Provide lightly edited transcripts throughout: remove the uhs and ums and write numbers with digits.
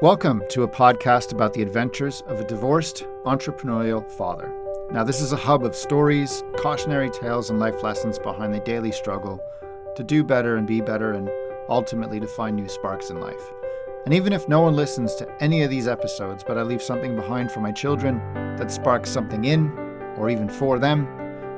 Welcome to a podcast about the adventures of a divorced entrepreneurial father. Now, this is a hub of stories, cautionary tales, and life lessons behind the daily struggle to do better and be better and ultimately to find new sparks in life. And even if no one listens to any of these episodes, but I leave something behind for my children that sparks something in or even for them,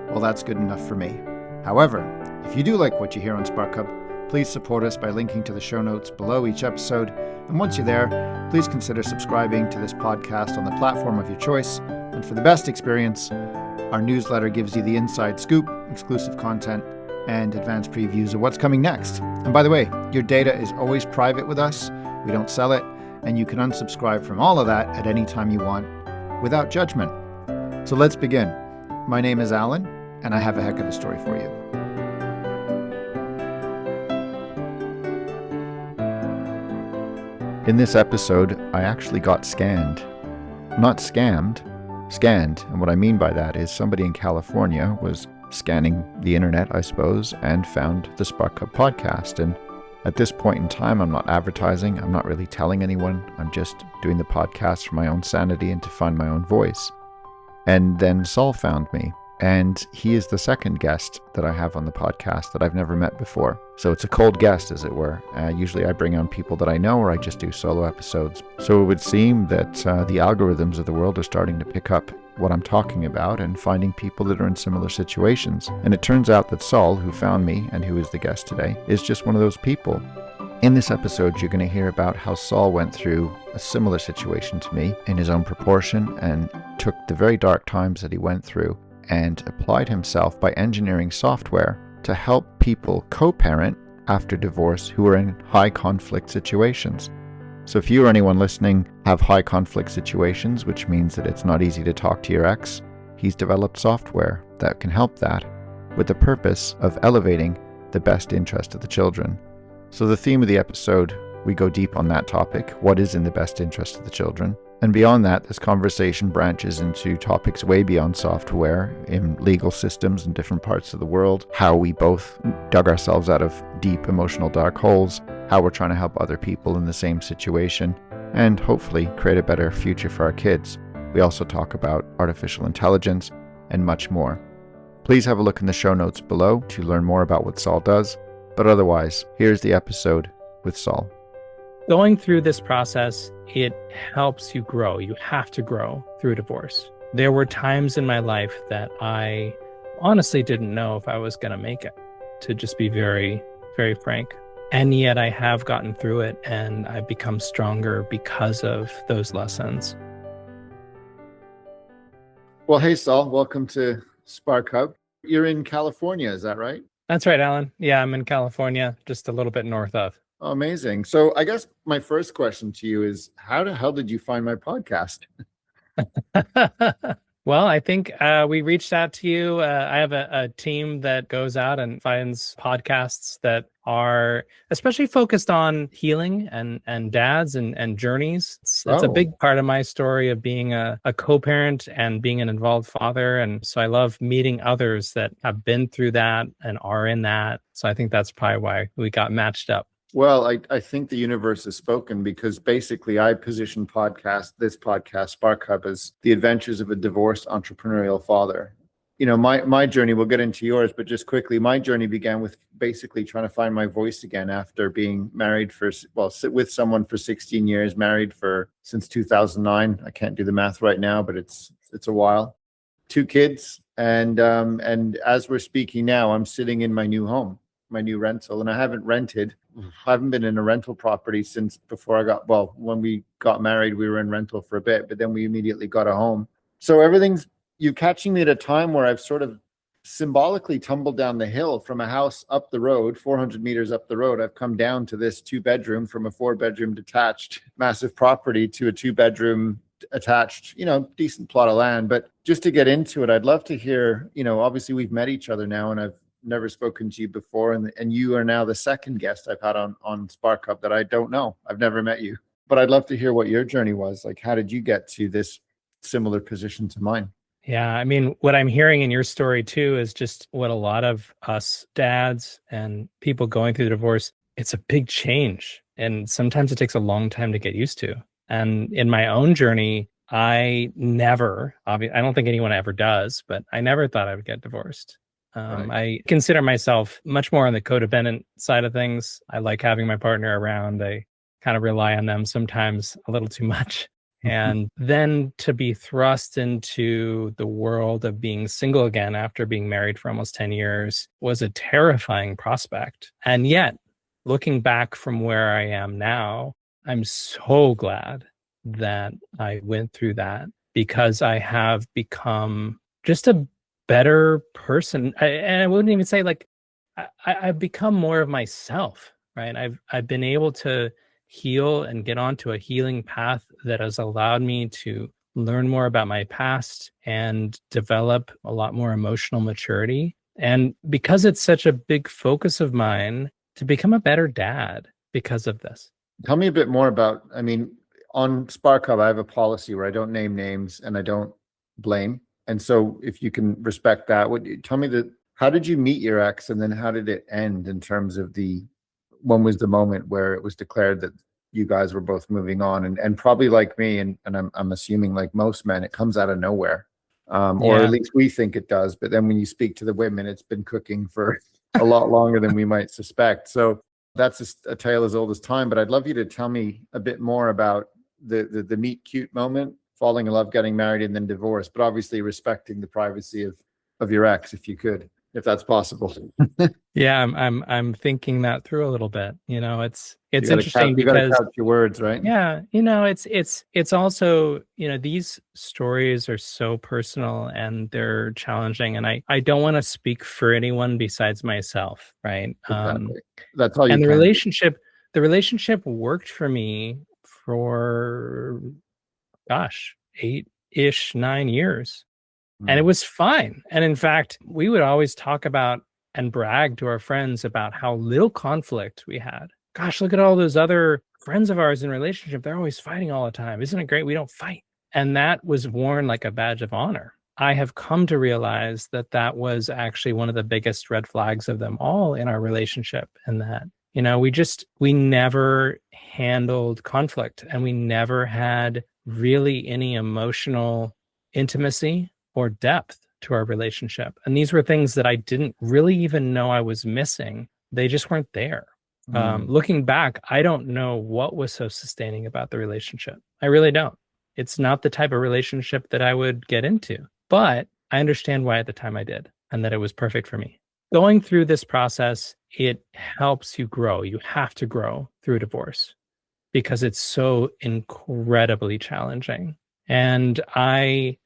well, that's good enough for me. However, if you do like what you hear on SparkHub, please support us by linking to the show notes below each episode. And once you're there, please consider subscribing to this podcast on the platform of your choice. And for the best experience, our newsletter gives you the inside scoop, exclusive content, and advanced previews of what's coming next. And by the way, your data is always private with us. We don't sell it, and you can unsubscribe from all of that at any time you want without judgment. So let's begin. My name is Alan, and I have a heck of a story for you. In this episode, I actually got scanned. Not scammed, scanned. And what I mean by that is somebody in California was scanning the internet, I suppose, and found the SparkHub podcast. And at this point in time, I'm not advertising. I'm not really telling anyone. I'm just doing the podcast for my own sanity and to find my own voice. And then Saul found me. And he is the second guest that I have on the podcast that I've never met before. So it's a cold guest, as it were. Usually I bring on people that I know, or I just do solo episodes. So it would seem that the algorithms of the world are starting to pick up what I'm talking about and finding people that are in similar situations. And it turns out that Saul, who found me and who is the guest today, is just one of those people. In this episode, you're going to hear about how Saul went through a similar situation to me in his own proportion and took the very dark times that he went through and applied himself by engineering software to help people co-parent after divorce who are in high conflict situations. So if you or anyone listening have high conflict situations, which means that it's not easy to talk to your ex, he's developed software that can help that with the purpose of elevating the best interest of the children. So the theme of the episode, we go deep on that topic. What is in the best interest of the children? And beyond that, this conversation branches into topics way beyond software in legal systems in different parts of the world, how we both dug ourselves out of deep emotional dark holes, how we're trying to help other people in the same situation, and hopefully create a better future for our kids. We also talk about artificial intelligence and much more. Please have a look in the show notes below to learn more about what Saul does. But otherwise, here's the episode with Saul. Going through this process, it helps you grow. You have to grow through divorce. There were times in my life that I honestly didn't know if I was going to make it, to just be very, very frank. And yet I have gotten through it and I've become stronger because of those lessons. Well, hey, Saul, welcome to SparkHub. You're in California, is that right? That's right, Alan. Yeah, I'm in California, just a little bit north of. Oh, amazing. So I guess my first question to you is, how the hell did you find my podcast? Well, I think we reached out to you. I have a team that goes out and finds podcasts that are especially focused on healing and dads and journeys. It's a big part of my story of being a co-parent and being an involved father. And so I love meeting others that have been through that and are in that. So I think that's probably why we got matched up. Well, I think the universe has spoken, because basically I position this podcast, SparkHub, as the adventures of a divorced entrepreneurial father. You know, my journey, we'll get into yours, but just quickly, my journey began with basically trying to find my voice again after being married with someone for 16 years, married since 2009. I can't do the math right now, but it's a while. 2 kids. And as we're speaking now, I'm sitting in my new home, my new rental, and I haven't been in a rental property since before when we got married, we were in rental for a bit, but then we immediately got a home. So you're catching me at a time where I've sort of symbolically tumbled down the hill from a house up the road, 400 meters up the road. I've come down to this 2-bedroom from a 4-bedroom detached massive property to a 2-bedroom attached, decent plot of land. But just to get into it, I'd love to hear, obviously we've met each other now and I've never spoken to you before, and you are now the second guest I've had on SparkHub that I don't know. I've never met you, but I'd love to hear what your journey was. Like, how did you get to this similar position to mine? Yeah, I mean, what I'm hearing in your story too is just what a lot of us dads and people going through the divorce, it's a big change. And sometimes it takes a long time to get used to. And in my own journey, I don't think anyone ever does, but I never thought I would get divorced. Right. I consider myself much more on the codependent side of things. I like having my partner around. I kind of rely on them sometimes a little too much. And then to be thrust into the world of being single again after being married for almost 10 years was a terrifying prospect. And yet, looking back from where I am now, I'm so glad that I went through that, because I have become just a better person. And I wouldn't even say like I've become more of myself, right? I've been able to heal and get onto a healing path that has allowed me to learn more about my past and develop a lot more emotional maturity. And because it's such a big focus of mine, to become a better dad because of this. Tell me a bit more about, I mean, on SparkHub, I have a policy where I don't name names and I don't blame. And so if you can respect that, tell me how did you meet your ex, and then how did it end in terms of when was the moment where it was declared that you guys were both moving on? And probably like me, and I'm assuming like most men, it comes out of nowhere. Or Yeah. at least we think it does. But then when you speak to the women, it's been cooking for a lot longer than we might suspect. So that's a tale as old as time. But I'd love you to tell me a bit more about the meet cute moment, falling in love, getting married, and then divorce. But obviously respecting the privacy of your ex, if you could, if that's possible. Yeah, I'm thinking that through a little bit. It's interesting You got to because couch your words, right? yeah, it's also, these stories are so personal and they're challenging, and I don't want to speak for anyone besides myself, right? Exactly. That's all you And the can do. relationship worked for me for, gosh, 8-ish, 9 years. And it Mm. was fine. And in fact, we would always talk about and brag to our friends about how little conflict we had. Gosh, look at all those other friends of ours in relationship. They're always fighting all the time. Isn't it great? We don't fight. And that was worn like a badge of honor. I have come to realize that that was actually one of the biggest red flags of them all in our relationship. And that, we never handled conflict, and we never had really any emotional intimacy or depth to our relationship. And these were things that I didn't really even know I was missing. They just weren't there. Mm. Looking back, I don't know what was so sustaining about the relationship. I really don't. It's not the type of relationship that I would get into, but I understand why at the time I did, and that it was perfect for me. Going through this process, it helps you grow. You have to grow through divorce because it's so incredibly challenging. And I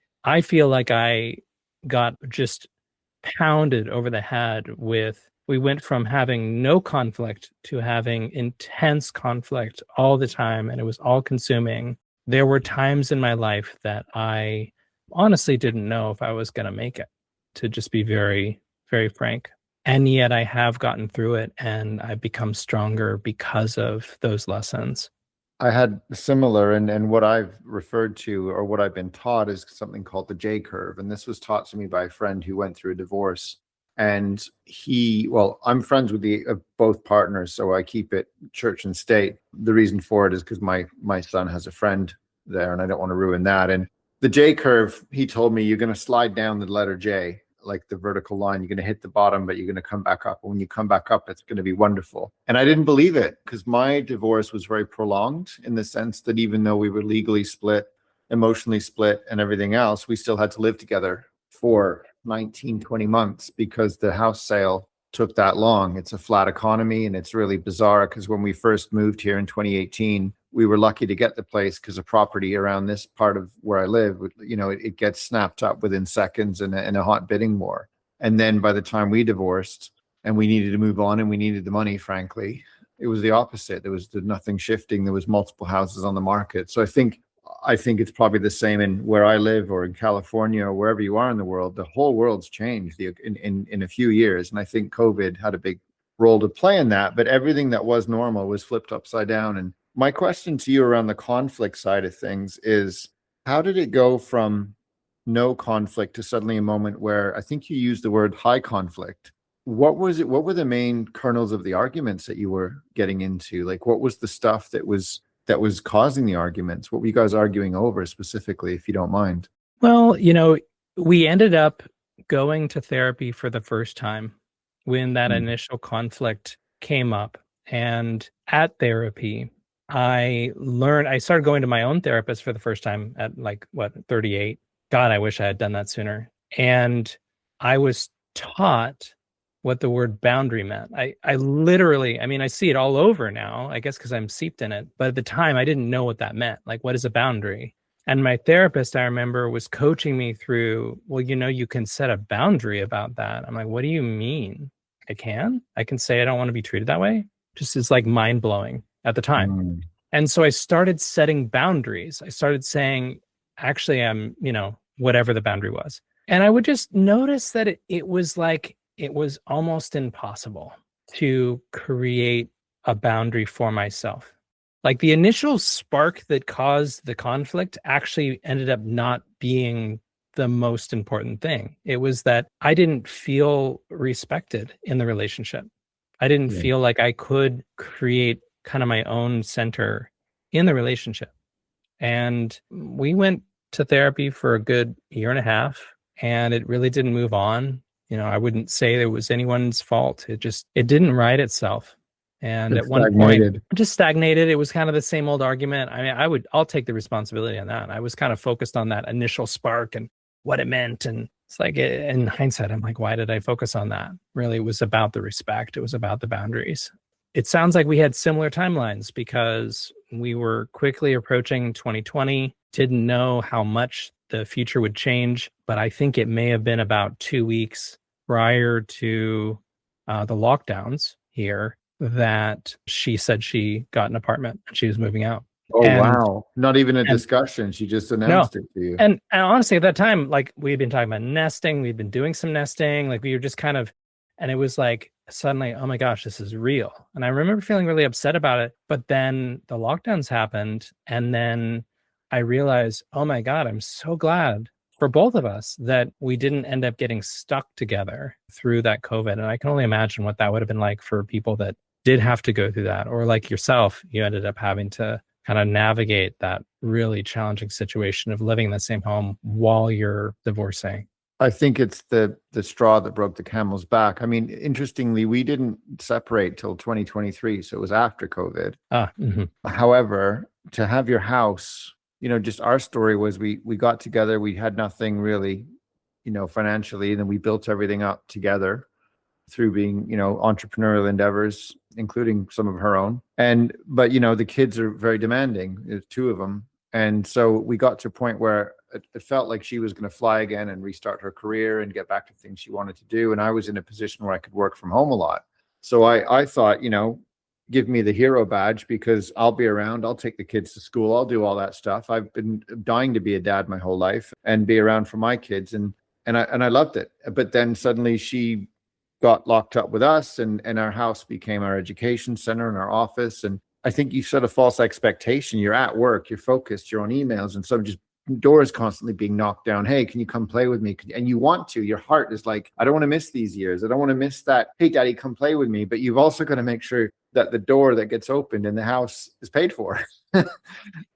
feel like I got just pounded over the head we went from having no conflict to having intense conflict all the time, and it was all consuming. There were times in my life that I honestly didn't know if I was going to make it, to just be very, very frank. And yet I have gotten through it, and I've become stronger because of those lessons. I had similar, and what I've referred to, or what I've been taught, is something called the J curve. And this was taught to me by a friend who went through a divorce. And I'm friends with both partners, so I keep it church and state. The reason for it is because my son has a friend there, and I don't want to ruin that. And the J curve, he told me, you're going to slide down the letter J, like the vertical line. You're going to hit the bottom, but you're going to come back up. And when you come back up, it's going to be wonderful. And I didn't believe it, because my divorce was very prolonged, in the sense that even though we were legally split, emotionally split, and everything else, we still had to live together for 19, 20 months because the house sale took that long. It's a flat economy, and it's really bizarre because when we first moved here in 2018, we were lucky to get the place because a property around this part of where I live, it gets snapped up within seconds in a hot bidding war. And then by the time we divorced and we needed to move on and we needed the money, frankly, it was the opposite. There was nothing shifting. There was multiple houses on the market. So I think it's probably the same in where I live, or in California, or wherever you are in the world. The whole world's changed in a few years. And I think COVID had a big role to play in that, but everything that was normal was flipped upside down. And my question to you around the conflict side of things is, how did it go from no conflict to suddenly a moment where, I think you used the word high conflict? What was it? What were the main kernels of the arguments that you were getting into? Like, what was the stuff that was that was causing the arguments? What were you guys arguing over specifically, if you don't mind? Well, we ended up going to therapy for the first time when that Mm. initial conflict came up. And at therapy, I started going to my own therapist for the first time at 38. God, I wish I had done that sooner. And I was taught what the word boundary meant. I literally, I see it all over now, I guess because I'm seeped in it. But at the time, I didn't know what that meant. Like, what is a boundary? And my therapist, I remember, was coaching me through, well, you can set a boundary about that. I'm like, what do you mean? I can say I don't want to be treated that way. Just is like mind blowing at the time. Mm. And so I started setting boundaries. I started saying, actually, I'm, whatever the boundary was. And I would just notice that it was almost impossible to create a boundary for myself. Like the initial spark that caused the conflict actually ended up not being the most important thing. It was that I didn't feel respected in the relationship. I didn't Yeah. feel like I could create kind of my own center in the relationship. And we went to therapy for a good year and a half, and it really didn't move on. I wouldn't say it was anyone's fault. It didn't right itself. And It at one point, stagnated. it just stagnated. It was kind of the same old argument. I'll take the responsibility on that. I was kind of focused on that initial spark and what it meant. And it's like, in hindsight, I'm like, why did I focus on that? Really, it was about the respect. It was about the boundaries. It sounds like we had similar timelines because we were quickly approaching 2020, didn't know how much the future would change, but I think it may have been about 2 weeks prior to the lockdowns here that she said she got an apartment and she was moving out. Oh, wow. Not even a discussion. She just announced it to you. And honestly, at that time, like we had been talking about nesting, we'd been doing some nesting, like we were just kind of, and it was like suddenly, oh my gosh, this is real. And I remember feeling really upset about it. But then the lockdowns happened. And then I realized, oh my God, I'm so glad for both of us that we didn't end up getting stuck together through that COVID. And I can only imagine what that would have been like for people that did have to go through that, or like yourself, you ended up having to kind of navigate that really challenging situation of living in the same home while you're divorcing. I think it's the straw that broke the camel's back. Interestingly, we didn't separate till 2023, so it was after COVID. However, to have your house, just our story was we got together, we had nothing really, financially, and then we built everything up together through being, entrepreneurial endeavors, including some of her own. But the kids are very demanding. There's 2 of them. And so we got to a point where it felt like she was going to fly again and restart her career and get back to things she wanted to do. And I was in a position where I could work from home a lot. So I thought, give me the hero badge because I'll be around. I'll take the kids to school. I'll do all that stuff. I've been dying to be a dad my whole life and be around for my kids. And I loved it. But then suddenly she got locked up with us, and our house became our education center and our office. And I think you set a false expectation. You're at work, you're focused, you're on emails, and so just doors constantly being knocked down. Hey, can you come play with me? And you want to, your heart is like, I don't want to miss these years. I don't want to miss that. Hey, daddy, come play with me. But you've also got to make sure that the door that gets opened in the house is paid for.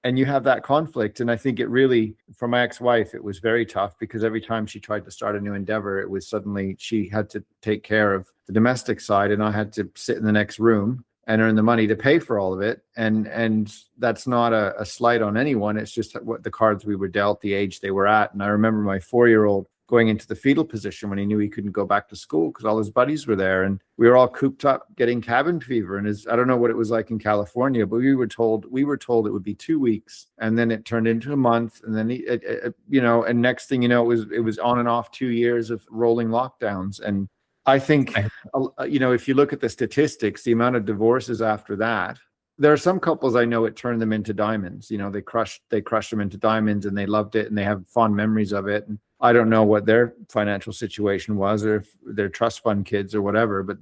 And you have that conflict. And I think it really, for my ex-wife, it was very tough because every time she tried to start a new endeavor, it was suddenly she had to take care of the domestic side and I had to sit in the next room and earn the money to pay for all of it. And that's not a slight on anyone. It's just what the cards we were dealt, the age they were at. And I remember my 4-year-old going into the fetal position when he knew he couldn't go back to school because all his buddies were there. And we were all cooped up getting cabin fever. And I don't know what it was like in California, but we were told it would be 2 weeks. And then it turned into a month. And then, and next thing you know, it was on and off 2 years of rolling lockdowns. And I think, if you look at the statistics, the amount of divorces after that, there are some couples I know it turned them into diamonds. They crushed them into diamonds and they loved it and they have fond memories of it. And I don't know what their financial situation was or if they're trust fund kids or whatever, but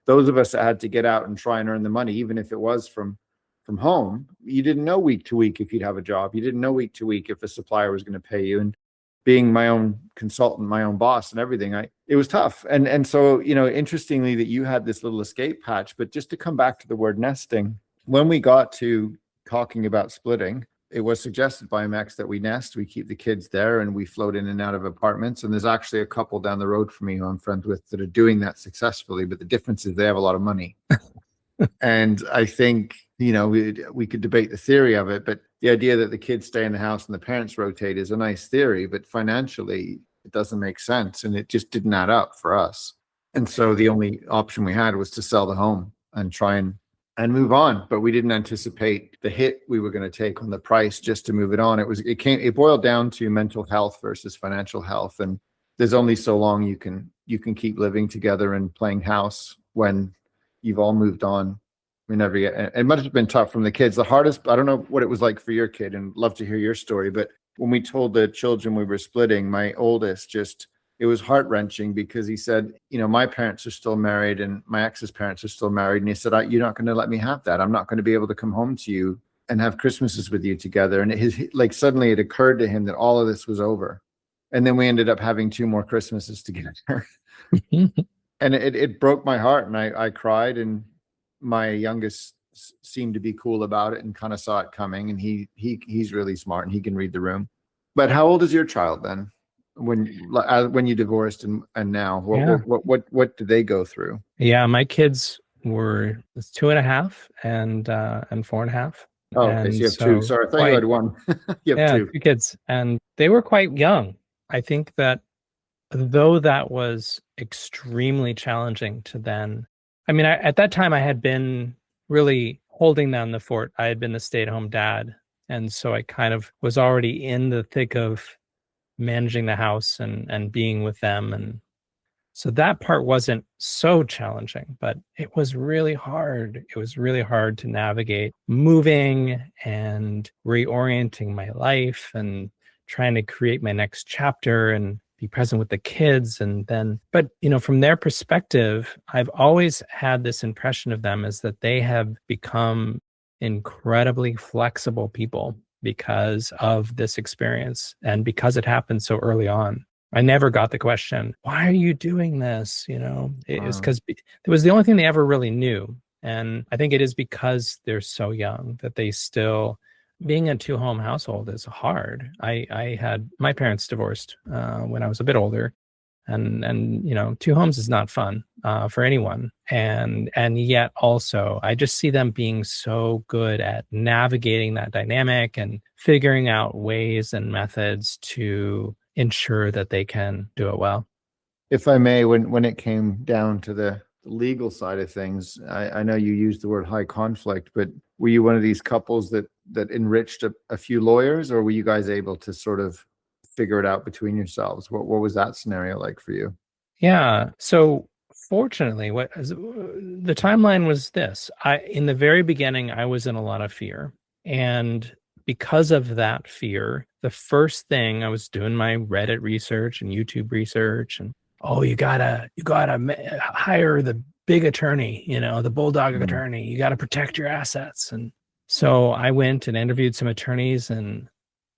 those of us that had to get out and try and earn the money, even if it was from home, you didn't know week to week if you'd have a job. You didn't know week to week if a supplier was going to pay you. And being my own consultant, my own boss and everything, it was tough. And so, interestingly that you had this little escape hatch, but just to come back to the word nesting, when we got to talking about splitting, it was suggested by Max that we nest, we keep the kids there, and we float in and out of apartments. And there's actually a couple down the road from me who I'm friends with that are doing that successfully. But the difference is they have a lot of money. And I think, we could debate the theory of it, but the idea that the kids stay in the house and the parents rotate is a nice theory, but financially it doesn't make sense. And it just didn't add up for us. And so the only option we had was to sell the home and try and move on. But we didn't anticipate the hit we were going to take on the price just to move it on. It boiled down to mental health versus financial health. And there's only so long you can keep living together and playing house when you've all moved on. It must have been tough from the kids. The hardest, I don't know what it was like for your kid, and love to hear your story, but when we told the children we were splitting, my oldest it was heart-wrenching because he said, my parents are still married and my ex's parents are still married. And he said, you're not going to let me have that. I'm not going to be able to come home to you and have Christmases with you together. And suddenly it occurred to him that all of this was over. And then we ended up having 2 more Christmases together. And it broke my heart, and I cried, and my youngest seemed to be cool about it and kind of saw it coming. And he's really smart and he can read the room. But how old is your child then? When you divorced and now what did they go through? Yeah, my kids were 2.5 and 4.5. Oh, okay. So you have 2. Sorry, I thought you had 1. You have 2. 2 kids, and they were quite young. I think that though that was extremely challenging to then, at that time I had been really holding down the fort. I had been the stay-at-home dad, and so I kind of was already in the thick of managing the house and being with them. And so that part wasn't so challenging, but it was really hard. It was really hard to navigate moving and reorienting my life and trying to create my next chapter and be present with the kids. But from their perspective, I've always had this impression of them is that they have become incredibly flexible people because of this experience and because it happened so early on. I never got the question, why are you doing this? It was because it was the only thing they ever really knew. And I think it is because they're so young that they still, being a 2-home household is hard. I had my parents divorced when I was a bit older, and 2 homes is not fun for anyone. And yet also, I just see them being so good at navigating that dynamic and figuring out ways and methods to ensure that they can do it well. If I may, when it came down to the legal side of things, I know you used the word high conflict, but were you one of these couples that enriched a few lawyers, or were you guys able to sort of figure it out between yourselves? What was that scenario like for you? Yeah. So fortunately, the timeline was this. In the very beginning, I was in a lot of fear. And because of that fear, the first thing, I was doing my Reddit research and YouTube research, and you gotta hire the big attorney, the bulldog attorney. You gotta protect your assets. And so I went and interviewed some attorneys, and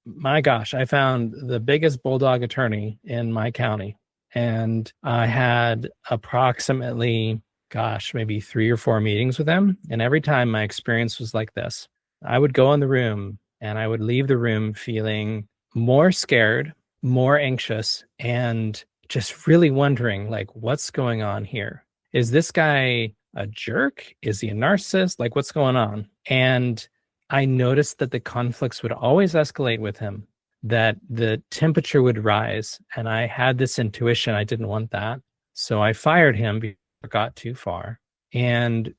my gosh, I found the biggest bulldog attorney in my county. And I had approximately, maybe 3 or 4 meetings with him. And every time my experience was like this. I would go in the room and I would leave the room feeling more scared, more anxious, and just really wondering, what's going on here? Is this guy a jerk? Is he a narcissist? What's going on? And I noticed that the conflicts would always escalate with him, that the temperature would rise. And I had this intuition I didn't want that. So I fired him before it got too far. And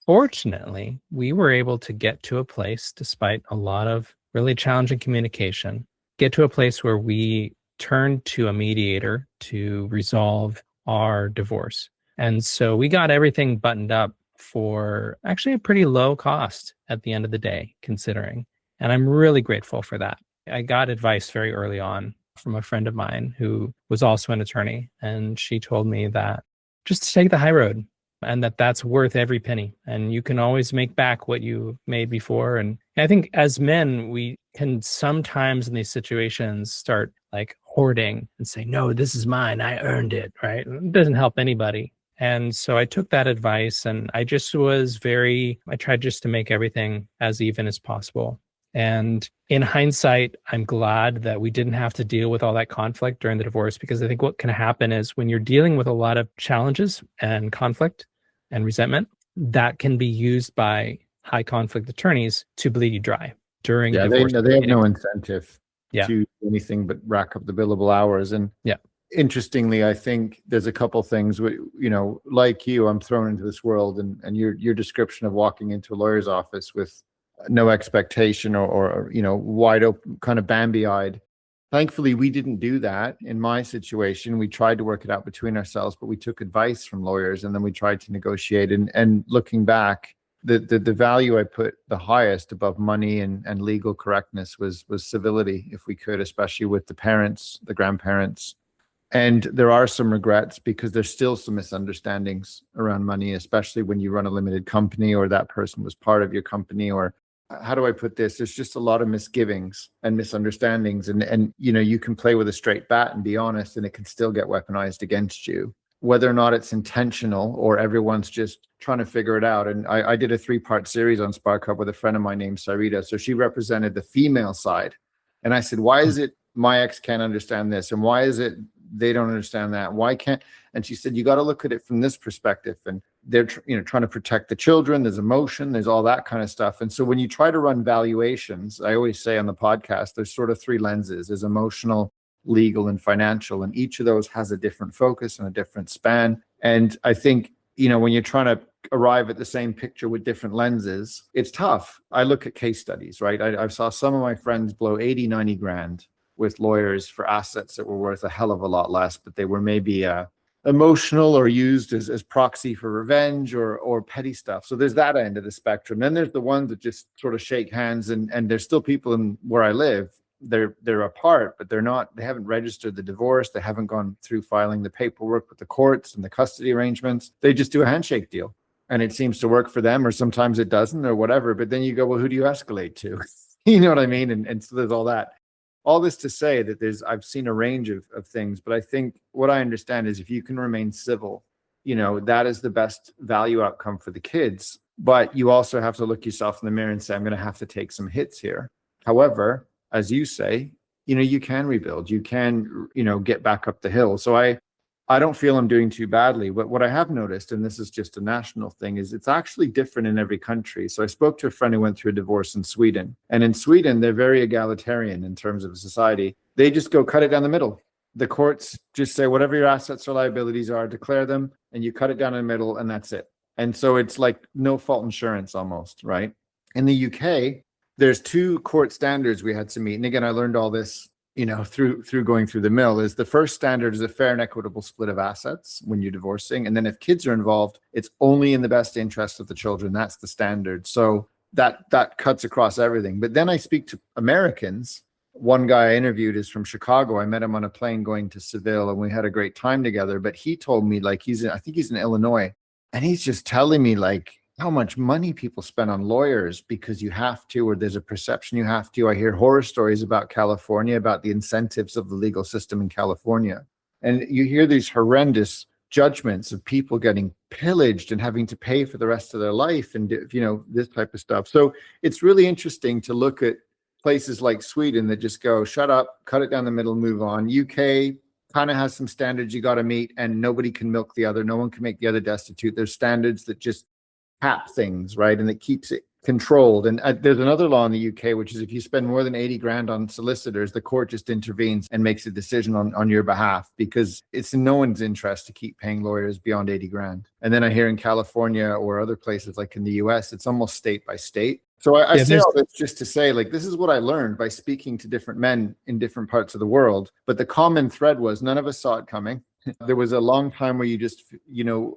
fortunately, we were able to get to a place, despite a lot of really challenging communication, get to a place where we turned to a mediator to resolve our divorce. And so we got everything buttoned up for actually a pretty low cost at the end of the day, considering. And I'm really grateful for that. I got advice very early on from a friend of mine who was also an attorney. And she told me that just to take the high road, and that's worth every penny. And you can always make back what you made before. And I think as men, we can sometimes in these situations start hoarding and say, no, this is mine. I earned it, right? It doesn't help anybody. And so I took that advice and I tried just to make everything as even as possible. And in hindsight, I'm glad that we didn't have to deal with all that conflict during the divorce, because I think what can happen is when you're dealing with a lot of challenges and conflict and resentment, that can be used by high conflict attorneys to bleed you dry during Yeah, divorce they have no proceedings. incentive Yeah. to do anything but rack up the billable hours. And Yeah. interestingly, I think there's a couple things, like you, I'm thrown into this world, and your description of walking into a lawyer's office with no expectation or wide open, kind of Bambi-eyed. Thankfully, we didn't do that in my situation. We tried to work it out between ourselves, but we took advice from lawyers and then we tried to negotiate. And looking back, the value I put the highest above money and legal correctness was civility, if we could, especially with the parents, the grandparents. And there are some regrets because there's still some misunderstandings around money, especially when you run a limited company or that person was part of your company. Or how do I put this? There's just a lot of misgivings and misunderstandings. And you can play with a straight bat and be honest, and it can still get weaponized against you, whether or not it's intentional or everyone's just trying to figure it out. And I did a 3-part series on SparkHub with a friend of mine named Sarita. So she represented the female side. And I said, why is it my ex can't understand this? And why is it they don't understand that? Why can't? And she said, you got to look at it from this perspective. And they're trying to protect the children. There's emotion, there's all that kind of stuff. And so when you try to run valuations, I always say on the podcast, there's sort of 3 lenses: there's emotional, legal, and financial. And each of those has a different focus and a different span. And I think, when you're trying to arrive at the same picture with different lenses, it's tough. I look at case studies, right? I saw some of my friends blow 80, 90 grand with lawyers for assets that were worth a hell of a lot less, but they were maybe emotional or used as proxy for revenge or petty stuff. So there's that end of the spectrum. Then there's the ones that just sort of shake hands, and there's still people in where I live. They're apart, but they haven't registered the divorce. They haven't gone through filing the paperwork with the courts and the custody arrangements. They just do a handshake deal, and it seems to work for them, or sometimes it doesn't, or whatever. But then you go, well, who do you escalate to? You know what I mean? And so there's all that. All this to say that I've seen a range of things, but I think what I understand is if you can remain civil, that is the best value outcome for the kids. But you also have to look yourself in the mirror and say, I'm going to have to take some hits here. However, as you say, you can rebuild, you can, get back up the hill. So I don't feel I'm doing too badly. But what I have noticed, and this is just a national thing, is it's actually different in every country. So I spoke to a friend who went through a divorce in Sweden. And in Sweden, they're very egalitarian in terms of society. They just go cut it down the middle. The courts just say whatever your assets or liabilities are, declare them, and you cut it down in the middle, and that's it. And so it's like no fault insurance almost, right? In the UK, there's 2 court standards we had to meet. And again, I learned all this through going through the mill. Is the first standard is a fair and equitable split of assets when you're divorcing. And then if kids are involved, it's only in the best interest of the children. That's the standard. So that cuts across everything. But then I speak to Americans. One guy I interviewed is from Chicago. I met him on a plane going to Seville, and we had a great time together. But he told me, like, I think he's in Illinois, and he's just telling me like how much money people spend on lawyers because you have to, or there's a perception you have to. I hear horror stories about California, about the incentives of the legal system in California. And you hear these horrendous judgments of people getting pillaged and having to pay for the rest of their life and, this type of stuff. So it's really interesting to look at places like Sweden that just go, shut up, cut it down the middle, move on. UK kind of has some standards you got to meet, and nobody can milk the other. No one can make the other destitute. There's standards that just cap things, right? And it keeps it controlled. And there's another law in the UK, which is if you spend more than 80 grand on solicitors, the court just intervenes and makes a decision on your behalf, because it's in no one's interest to keep paying lawyers beyond 80 grand. And then I hear in California or other places like in the US, it's almost state by state. So I say all this just to say, like, this is what I learned by speaking to different men in different parts of the world. But the common thread was none of us saw it coming. There was a long time where you just,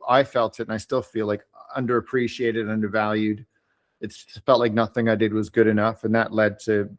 I felt it, and I still feel like underappreciated, undervalued. It felt like nothing I did was good enough, and that led to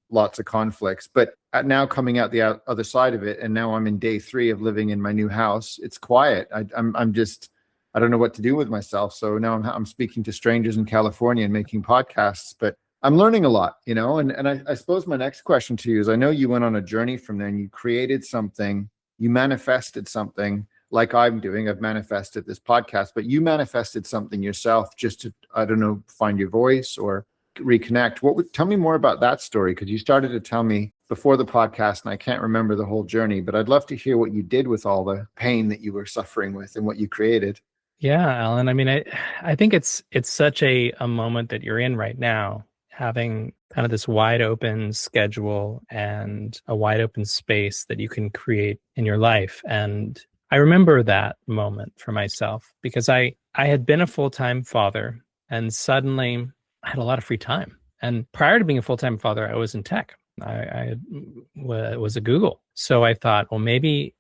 lots of conflicts. But now coming out the other side of it, and now I'm in day 3 of living in my new house. It's quiet. I don't know what to do with myself. So now I'm speaking to strangers in California and making podcasts, but I'm learning a lot, and I suppose my next question to you is, I know you went on a journey from there and you created something, you manifested something. like I'm doing. I've manifested this podcast, but you manifested something yourself just to, I don't know, find your voice or reconnect. Tell me more about that story? Because you started to tell me before the podcast and I can't remember the whole journey, but I'd love to hear what you did with all the pain that you were suffering with and what you created. Yeah, Alan. I mean, I think it's such a moment that you're in right now, having kind of this wide open schedule and a wide open space that you can create in your life. And I remember that moment for myself because I had been a full-time father and suddenly I had a lot of free time. And prior to being a full-time father, I was in tech. I was at Google. So I thought, well, maybe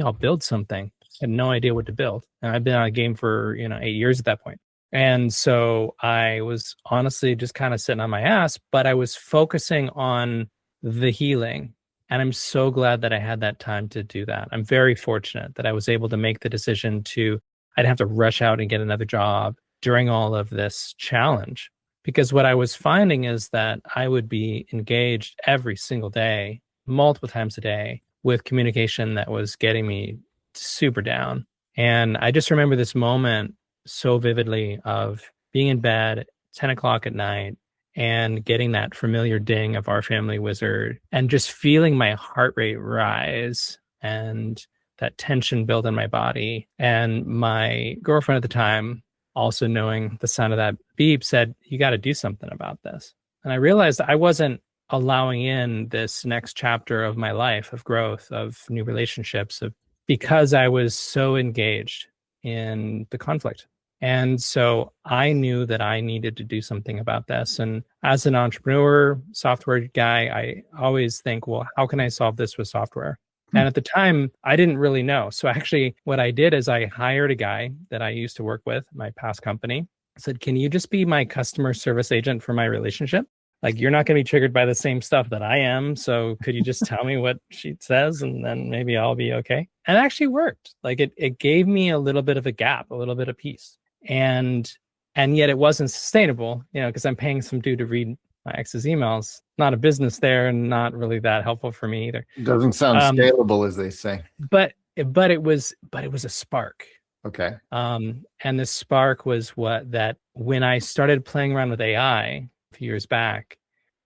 I'll build something. Had no idea what to build. And I've been on a game for, 8 years at that point. And so I was honestly just kind of sitting on my ass, but I was focusing on the healing. And I'm so glad that I had that time to do that. I'm very fortunate that I was able to make the decision I didn't have to rush out and get another job during all of this challenge. Because what I was finding is that I would be engaged every single day, multiple times a day, with communication that was getting me super down. And I just remember this moment so vividly of being in bed 10 o'clock at night and getting that familiar ding of Our Family Wizard and just feeling my heart rate rise and that tension build in my body. And my girlfriend at the time, also knowing the sound of that beep, said, you got to do something about this. And I realized I wasn't allowing in this next chapter of my life of growth, of new relationships, because I was so engaged in the conflict. And so I knew that I needed to do something about this. And as an entrepreneur, software guy, I always think, well, how can I solve this with software? And at the time, I didn't really know. So actually, what I did is I hired a guy that I used to work with, my past company. I said, can you just be my customer service agent for my relationship? Like, you're not going to be triggered by the same stuff that I am. So could you just tell me what she says and then maybe I'll be okay? And it actually worked. Like it gave me a little bit of a gap, a little bit of peace. And yet it wasn't sustainable, because I'm paying some dude to read my ex's emails. Not a business there and not really that helpful for me either. Doesn't sound scalable, as they say. But it was a spark. Okay. And the spark was that when I started playing around with AI a few years back,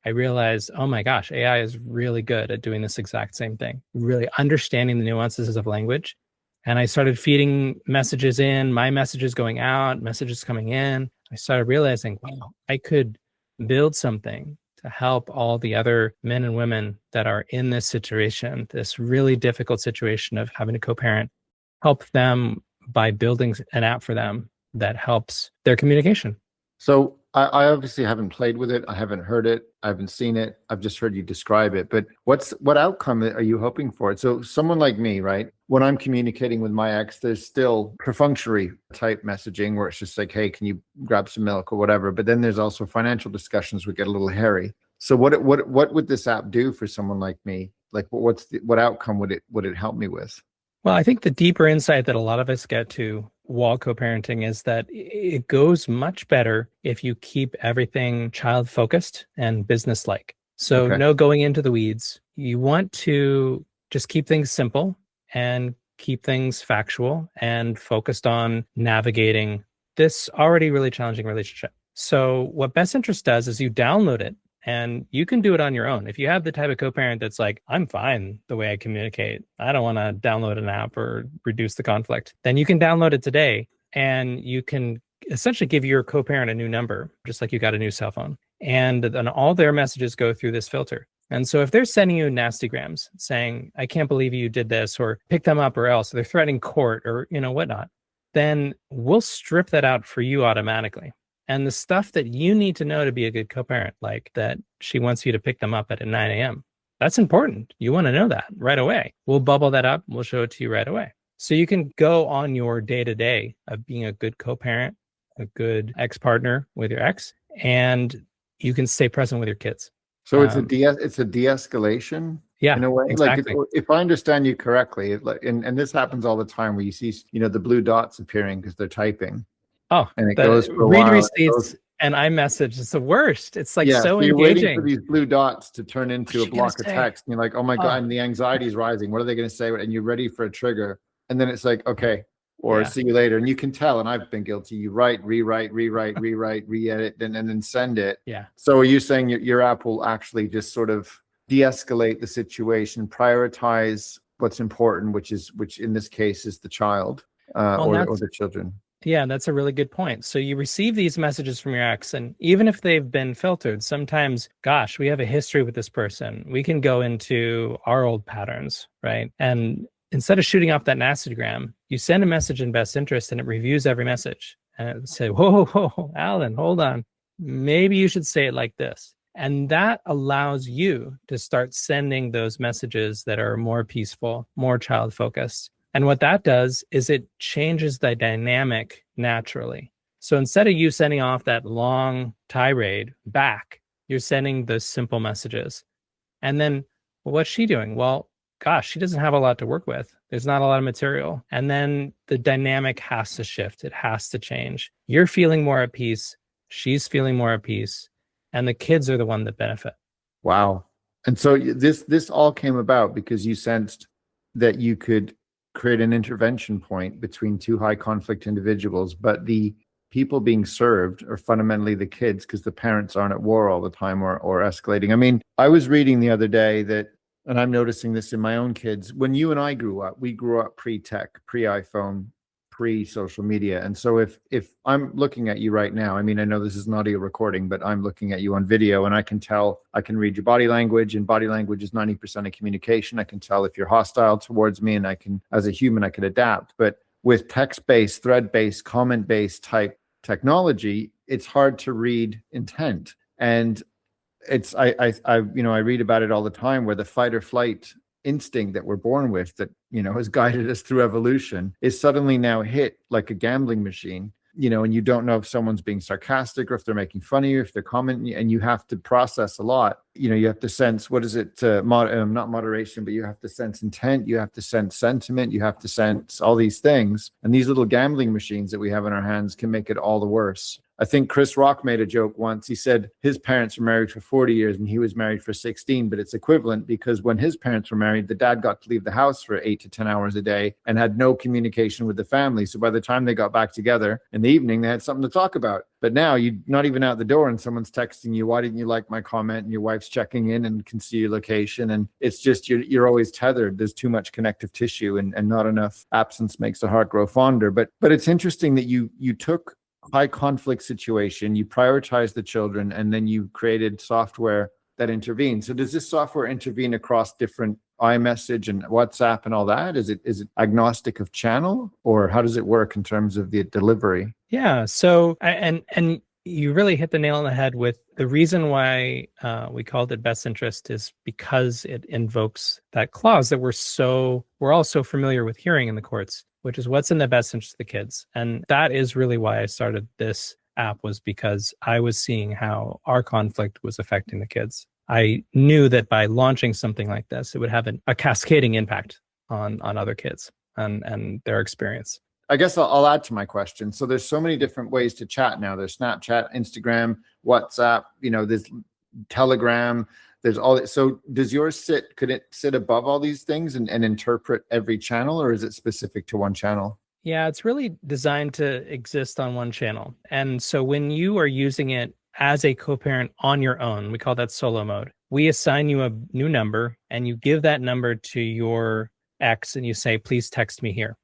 I realized, oh my gosh, AI is really good at doing this exact same thing, really understanding the nuances of language. And I started feeding messages in, my messages going out, messages coming in. I started realizing, wow, I could build something to help all the other men and women that are in this situation, this really difficult situation of having to co-parent, help them by building an app for them that helps their communication. So I obviously haven't played with it. I haven't heard it. I haven't seen it. I've just heard you describe it. But what outcome are you hoping for? So someone like me, right? When I'm communicating with my ex, there's still perfunctory type messaging where it's just like, hey, can you grab some milk or whatever? But then there's also financial discussions which get a little hairy. So what would this app do for someone like me? Like what outcome would it help me with? Well, I think the deeper insight that a lot of us get to while co-parenting is that it goes much better if you keep everything child focused and business like. So Okay. No going into the weeds. You want to just keep things simple and keep things factual and focused on navigating this already really challenging relationship. So what Best Interest does is you download it and you can do it on your own. If you have the type of co-parent that's like, I'm fine the way I communicate, I don't want to download an app or reduce the conflict, then you can download it today and you can essentially give your co-parent a new number, just like you got a new cell phone. And then all their messages go through this filter. And so if they're sending you nastygrams saying, I can't believe you did this, or pick them up or else, or they're threatening court or, whatnot, then we'll strip that out for you automatically. And the stuff that you need to know to be a good co-parent, like that she wants you to pick them up at 9 a.m., that's important. You want to know that right away. We'll bubble that up. We'll show it to you right away. So you can go on your day-to-day of being a good co-parent, a good ex-partner with your ex, and you can stay present with your kids. So it's a de-escalation. Yeah, in a way. exactly. Like if I understand you correctly, and this happens all the time where you see, the blue dots appearing because they're typing. Oh, and it goes for a read while. receipts and iMessage is the worst. It's like so you're engaging. Waiting for these blue dots to turn into a block of text. And you're like, oh my God, and the anxiety is rising. What are they going to say? And you're ready for a trigger. and then it's like, okay, or Yeah. see you later. And you can tell, and I've been guilty. You write, rewrite, rewrite, rewrite, re-edit, and then send it. Yeah. So are you saying your app will actually just sort of de-escalate the situation, prioritize what's important, which in this case is the child Well, or the children? yeah, that's a really good point. So you receive these messages from your ex, and even if they've been filtered, sometimes, gosh, we have a history with this person. We can go into our old patterns, right? And instead of shooting off that nastygram, you send a message in best interest and it reviews every message. And it say, whoa, whoa, whoa, Alan, hold on. Maybe you should say it like this. And that allows you to start sending those messages that are more peaceful, more child focused. And what that does is it changes the dynamic naturally. So instead of you sending off that long tirade back, you're sending those simple messages. And then, well, what's she doing? Well, gosh, she doesn't have a lot to work with. There's not a lot of material. And then the dynamic has to shift. It has to change. You're feeling more at peace. She's feeling more at peace. And the kids are the one that benefit. Wow. And so this all came about because you sensed that you could create an intervention point between two high conflict individuals, but the people being served are fundamentally the kids because the parents aren't at war all the time or escalating. I mean, I was reading the other day that, and I'm noticing this in my own kids, when you and I grew up, we grew up pre-tech, pre-iPhone, pre-social media. And so if I'm looking at you right now, I mean, I know this is an audio recording, but I'm looking at you on video and I can tell, I can read your body language, and body language is 90% of communication. I can tell if you're hostile towards me, and I can, as a human, I could adapt. But with text-based, thread-based, comment-based type technology, it's hard to read intent. And it's, I read about it all the time where the fight or flight instinct that we're born with that, has guided us through evolution is suddenly now hit like a gambling machine, and you don't know if someone's being sarcastic or if they're making fun of you, if they're commenting, and you have to process a lot. You have to sense, what is it? Not moderation, but you have to sense intent. You have to sense sentiment. You have to sense all these things. And these little gambling machines that we have in our hands can make it all the worse. I think Chris Rock made a joke once. He said his parents were married for 40 years and he was married for 16, but it's equivalent because when his parents were married, the dad got to leave the house for 8 to 10 hours a day and had no communication with the family. So by the time they got back together in the evening, they had something to talk about. But now you're not even out the door and someone's texting you, why didn't you like my comment? And your wife's checking in and can see your location. And it's just, you're always tethered. There's too much connective tissue and not enough absence makes the heart grow fonder. But it's interesting that you took high conflict situation, you prioritize the children, and then you created software that intervenes. So does this software intervene across different iMessage and WhatsApp and all that? Is it agnostic of channel, or how does it work in terms of the delivery? Yeah. So, and you really hit the nail on the head with the reason why we called it best interest is because it invokes that clause that we're all so familiar with hearing in the courts, which is what's in the best interest of the kids. And that is really why I started this app, was because I was seeing how our conflict was affecting the kids. I knew that by launching something like this, it would have a cascading impact on other kids and their experience. I guess I'll add to my question. So there's so many different ways to chat now. There's Snapchat, Instagram, WhatsApp, there's Telegram, there's all that. So does yours could it sit above all these things and interpret every channel, or is it specific to one channel? Yeah, it's really designed to exist on one channel. And so when you are using it as a co-parent on your own, we call that solo mode. We assign you a new number and you give that number to your ex and you say, please text me here.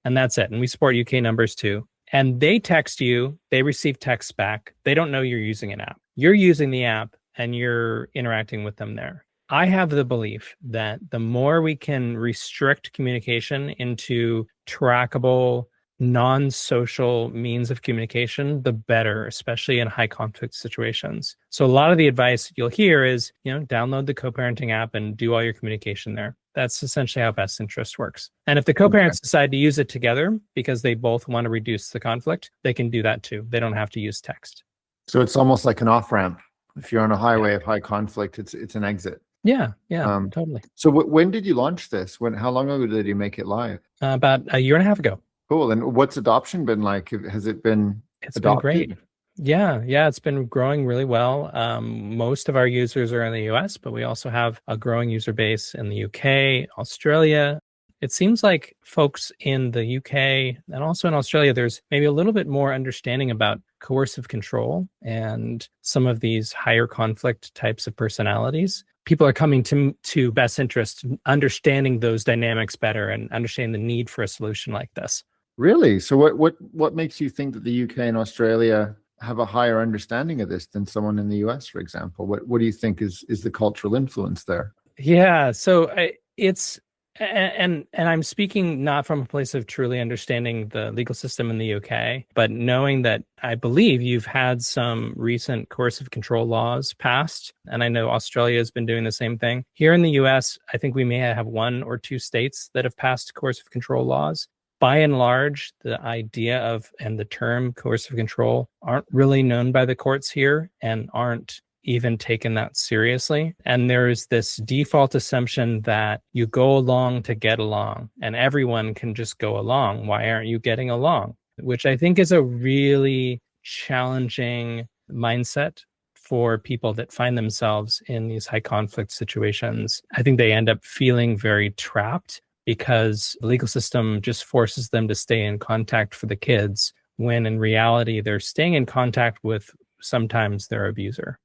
And that's it. And we support UK numbers too. And they text you, they receive texts back. They don't know you're using an app. You're using the app and you're interacting with them there. I have the belief that the more we can restrict communication into trackable, non-social means of communication, the better, especially in high conflict situations. So a lot of the advice you'll hear is, download the co-parenting app and do all your communication there. That's essentially how best interest works. And if the co-parents decide to use it together because they both want to reduce the conflict, they can do that too. They don't have to use text. So it's almost like an off-ramp. If you're on a highway of high conflict, it's an exit. Yeah, totally. So when did you launch this? How long ago did you make it live? About a year and a half ago. Cool. And what's adoption been like? Has it been It's adopted? been great. Yeah, it's been growing really well. Most of our users are in the US, but we also have a growing user base in the UK, Australia, It seems like folks in the UK and also in Australia, there's maybe a little bit more understanding about coercive control and some of these higher conflict types of personalities. People are coming to best interest, understanding those dynamics better and understanding the need for a solution like this. Really? So what makes you think that the UK and Australia have a higher understanding of this than someone in the US, for example? What do you think is the cultural influence there? Yeah, so it's and I'm speaking not from a place of truly understanding the legal system in the UK, but knowing that I believe you've had some recent coercive control laws passed, and I know Australia has been doing the same thing. Here in the US, I think we may have one or two states that have passed coercive control laws. By and large, the idea of and the term coercive control aren't really known by the courts here and aren't even taken that seriously. And there's this default assumption that you go along to get along and everyone can just go along. Why aren't you getting along? Which I think is a really challenging mindset for people that find themselves in these high conflict situations. I think they end up feeling very trapped because the legal system just forces them to stay in contact for the kids, when in reality, they're staying in contact with sometimes their abuser.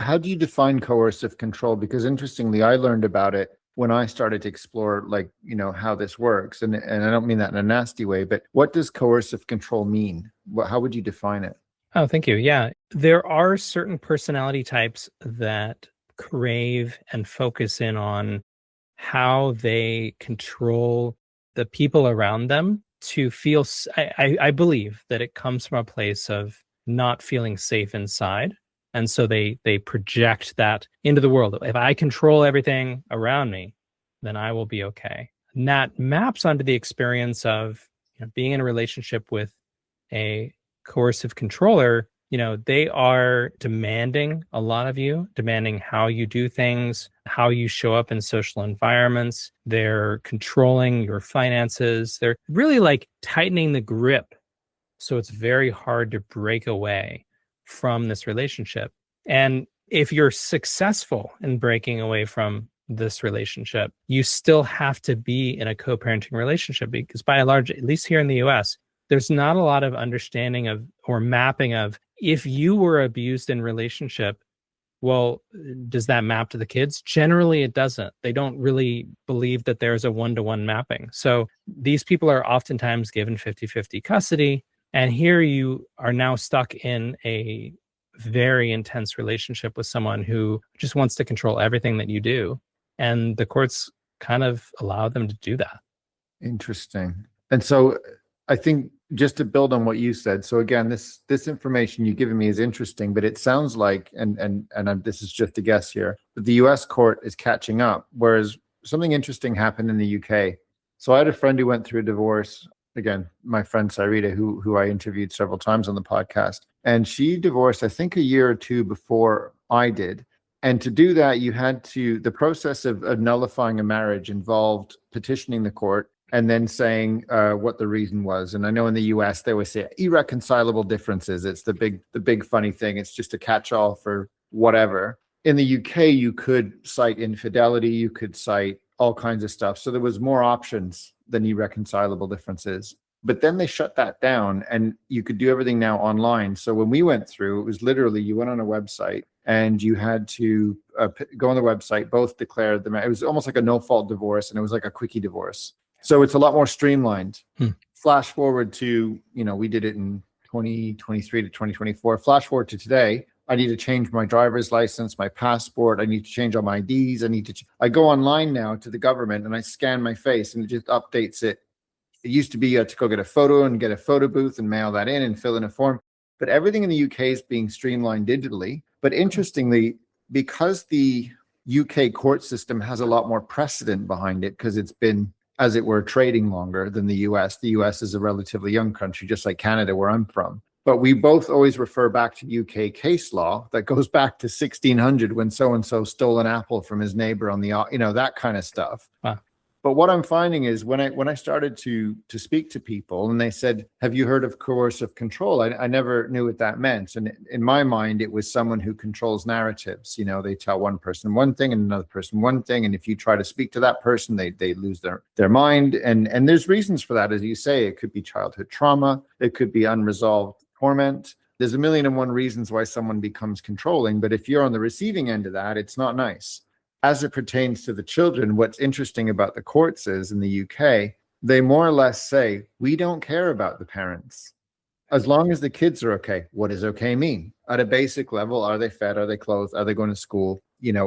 How do you define coercive control? Because interestingly, I learned about it when I started to explore, like, how this works. And I don't mean that in a nasty way, but what does coercive control mean? How would you define it? Oh, thank you. Yeah. There are certain personality types that crave and focus in on how they control the people around them to feel, I believe that it comes from a place of not feeling safe inside. And so they project that into the world. If I control everything around me, then I will be okay. And that maps onto the experience of being in a relationship with a coercive controller. They are demanding a lot of you, demanding how you do things, how you show up in social environments. They're controlling your finances. They're really like tightening the grip. So it's very hard to break away from this relationship. And if you're successful in breaking away from this relationship, you still have to be in a co-parenting relationship, because by and large, at least here in the US, there's not a lot of understanding of or mapping of, if you were abused in relationship, well, does that map to the kids? Generally, it doesn't. They don't really believe that there's a one-to-one mapping. So these people are oftentimes given 50-50 custody. And here you are now stuck in a very intense relationship with someone who just wants to control everything that you do. And the courts kind of allow them to do that. Interesting. And so I think, just to build on what you said, so again, this information you've given me is interesting, but it sounds like, this is just a guess here, but the US court is catching up, whereas something interesting happened in the UK. So I had a friend who went through a divorce. Again, my friend Sarita, who I interviewed several times on the podcast, and she divorced, I think, a year or two before I did. And to do that, the process of nullifying a marriage involved petitioning the court and then saying what the reason was. And I know in the US, they always say irreconcilable differences. It's the big funny thing. It's just a catch-all for whatever. In the UK, you could cite infidelity, you could cite all kinds of stuff. So there was more options than irreconcilable differences. But then they shut that down and you could do everything now online. So when we went through, it was literally, you went on a website and you had to go on the website, both declare them. It was almost like a no-fault divorce, and it was like a quickie divorce. So it's a lot more streamlined. Flash forward to, we did it in 2023 to 2024. Flash forward to today. I need to change my driver's license, my passport. I need to change all my IDs. I go online now to the government and I scan my face and it just updates it. It used to be to go get a photo and get a photo booth and mail that in and fill in a form. But everything in the UK is being streamlined digitally. But interestingly, because the UK court system has a lot more precedent behind it, because it's been, as it were, trading longer than the US. The US is a relatively young country, just like Canada, where I'm from. But we both always refer back to UK case law that goes back to 1600 when so-and-so stole an apple from his neighbor on the, that kind of stuff. Wow. But what I'm finding is when I started to speak to people and they said, "Have you heard of coercive control?" I never knew what that meant. And in my mind, it was someone who controls narratives. They tell one person one thing and another person one thing, and if you try to speak to that person, they lose their mind. And there's reasons for that, as you say. It could be childhood trauma. It could be unresolved torment. There's a million and one reasons why someone becomes controlling. But if you're on the receiving end of that, it's not nice. As it pertains to the children, what's interesting about the courts is in the UK, they more or less say, we don't care about the parents. As long as the kids are okay. What does okay mean? At a basic level, are they fed? Are they clothed? Are they going to school?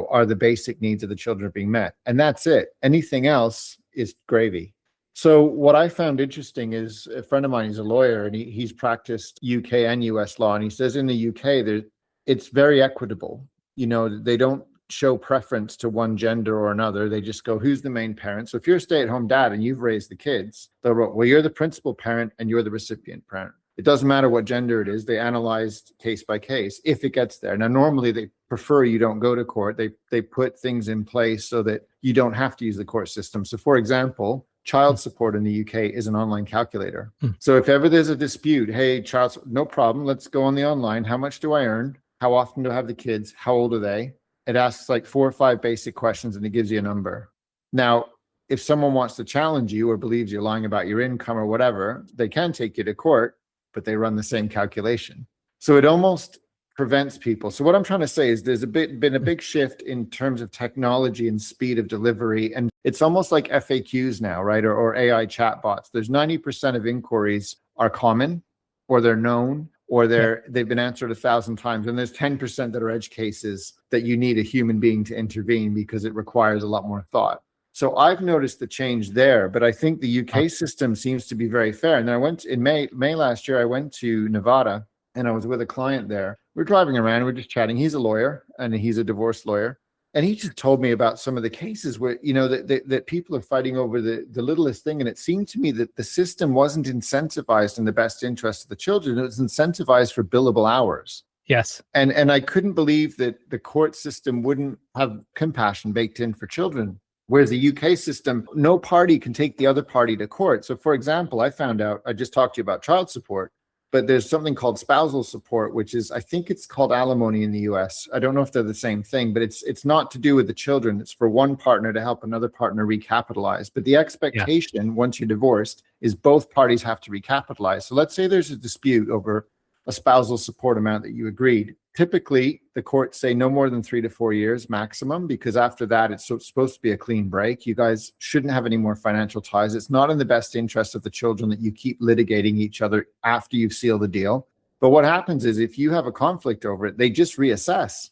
Are the basic needs of the children being met? And that's it. Anything else is gravy. So what I found interesting is a friend of mine, he's a lawyer, and he's practiced UK and US law. And he says in the UK, it's very equitable. They don't show preference to one gender or another. They just go, who's the main parent? So if you're a stay-at-home dad and you've raised the kids, they'll go, well, you're the principal parent and you're the recipient parent. It doesn't matter what gender it is. They analyzed case by case if it gets there. Now, normally they prefer you don't go to court. They put things in place so that you don't have to use the court system. So for example, child support in the UK is an online calculator. So if ever there's a dispute, hey, no problem. Let's go on the online. How much do I earn? How often do I have the kids? How old are they? It asks like 4 or 5 basic questions and it gives you a number. Now, if someone wants to challenge you or believes you're lying about your income or whatever, they can take you to court, but they run the same calculation. So it almost prevents people. So what I'm trying to say is there's been a big shift in terms of technology and speed of delivery. And it's almost like FAQs now, right? Or AI chatbots. There's 90% of inquiries are common or they're known, or they've been answered 1,000 times. And there's 10% that are edge cases that you need a human being to intervene because it requires a lot more thought. So I've noticed the change there, but I think the UK system seems to be very fair. And then I went in May last year, I went to Nevada and I was with a client there. We're driving around, we're just chatting. He's a lawyer and he's a divorce lawyer. And he just told me about some of the cases where, that people are fighting over the littlest thing. And it seemed to me that the system wasn't incentivized in the best interest of the children. It was incentivized for billable hours. Yes. And I couldn't believe that the court system wouldn't have compassion baked in for children. Whereas the UK system, no party can take the other party to court. So for example, I found out, I just talked to you about child support, but there's something called spousal support, which is, I think it's called alimony in the US. I don't know if they're the same thing, but it's not to do with the children. It's for one partner to help another partner recapitalize. But the expectation once you're divorced is both parties have to recapitalize. So let's say there's a dispute over a spousal support amount that you agreed. Typically, the courts say no more than 3 to 4 years maximum, because after that, it's supposed to be a clean break. You guys shouldn't have any more financial ties. It's not in the best interest of the children that you keep litigating each other after you've sealed the deal. But what happens is if you have a conflict over it, they just reassess.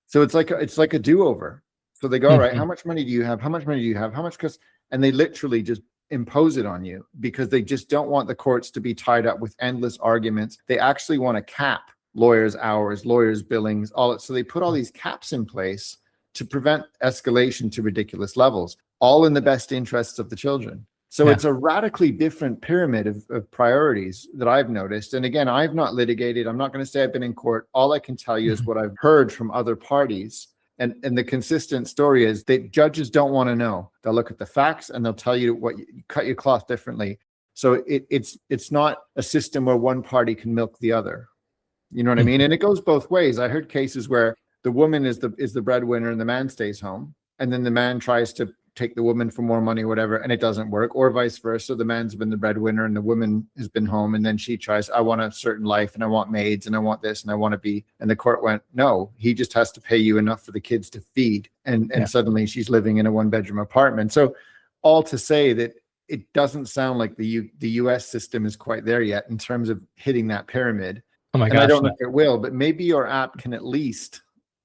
So it's like a do-over. So they go, all right, how much money do you have? How much money do you have? How much cost? And they literally just impose it on you because they just don't want the courts to be tied up with endless arguments. They actually want to cap lawyers' hours, lawyers' billings, so they put all these caps in place to prevent escalation to ridiculous levels, all in the best interests of the children. So it's a radically different pyramid of priorities that I've noticed. And again, I've not litigated. I'm not going to say I've been in court. All I can tell you is what I've heard from other parties. And the consistent story is that judges don't want to know. They'll look at the facts and they'll tell you what you cut your cloth differently. So it's not a system where one party can milk the other. You know what I mean? And it goes both ways. I heard cases where the woman is the breadwinner and the man stays home. And then the man tries to take the woman for more money or whatever, and it doesn't work. Or vice versa. The man's been the breadwinner and the woman has been home. And then she tries, I want a certain life and I want maids and I want this and I want to be. And the court went, no, he just has to pay you enough for the kids to feed. And suddenly she's living in a 1-bedroom apartment. So all to say that it doesn't sound like the US system is quite there yet in terms of hitting that pyramid. Oh my gosh. And I don't know if it will, but maybe your app can at least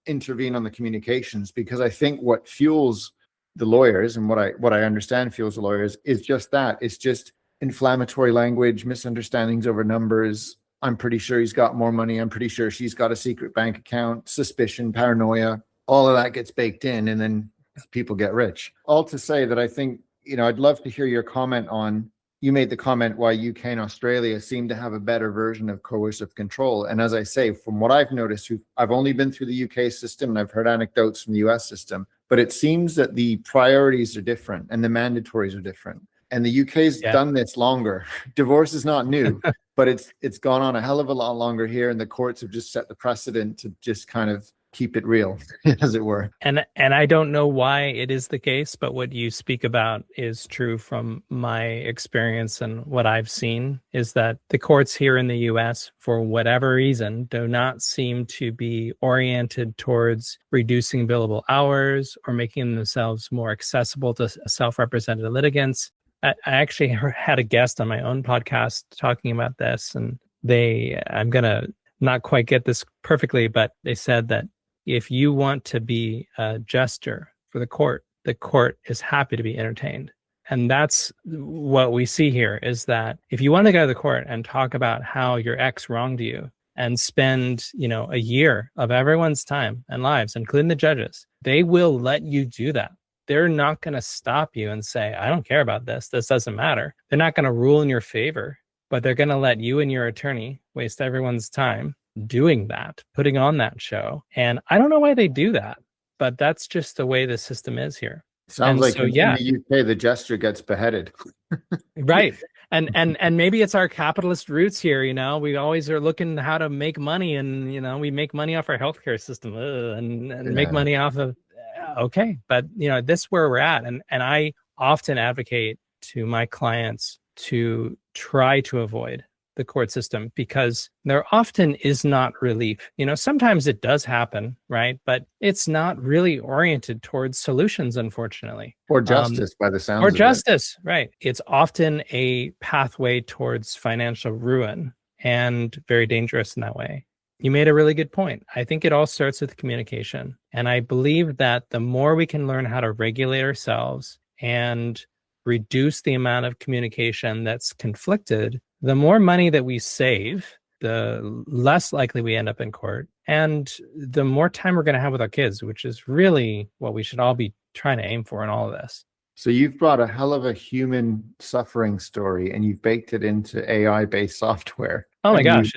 intervene on the communications, because I think what fuels the lawyers and what I understand fuels the lawyers is just that. It's just inflammatory language, misunderstandings over numbers. I'm pretty sure he's got more money. I'm pretty sure she's got a secret bank account, suspicion, paranoia. All of that gets baked in and then people get rich. All to say that I think, I'd love to hear your comment on, you made the comment why UK and Australia seem to have a better version of coercive control. And as I say, from what I've noticed, I've only been through the UK system and I've heard anecdotes from the US system. but it seems that the priorities are different and the mandatories are different. And the UK's Yeah. done this longer. Divorce is not new, but it's gone on a hell of a lot longer here, and the courts have just set the precedent to just kind of keep it real, as it were. And I don't know why it is the case, but what you speak about is true from my experience, and what I've seen is that the courts here in the US, for whatever reason, do not seem to be oriented towards reducing billable hours or making themselves more accessible to self-represented litigants. I actually had a guest on my own podcast talking about this, and I'm going to not quite get this perfectly, but they said that if you want to be a jester for the court is happy to be entertained. And that's what we see here, is that if you want to go to the court and talk about how your ex wronged you and spend, a year of everyone's time and lives, including the judges, they will let you do that. They're not going to stop you and say, I don't care about this. This doesn't matter. They're not going to rule in your favor, but they're going to let you and your attorney waste everyone's time doing that, putting on that show. And I don't know why they do that, but that's just the way the system is here. Sounds like in the UK, the jester gets beheaded. Right. And maybe it's our capitalist roots here. We always are looking how to make money, and, we make money off our healthcare system and make money off of, okay. But, this is where we're at. And I often advocate to my clients to try to avoid the court system, because there often is not relief. Sometimes it does happen, right? But it's not really oriented towards solutions, unfortunately. Or justice, by the sounds of it. Or justice, right. It's often a pathway towards financial ruin, and very dangerous in that way. You made a really good point. I think it all starts with communication. And I believe that the more we can learn how to regulate ourselves and reduce the amount of communication that's conflicted, the more money that we save, the less likely we end up in court, and the more time we're going to have with our kids, which is really what we should all be trying to aim for in all of this. So you've brought a hell of a human suffering story, and you've baked it into AI-based software. Oh my gosh,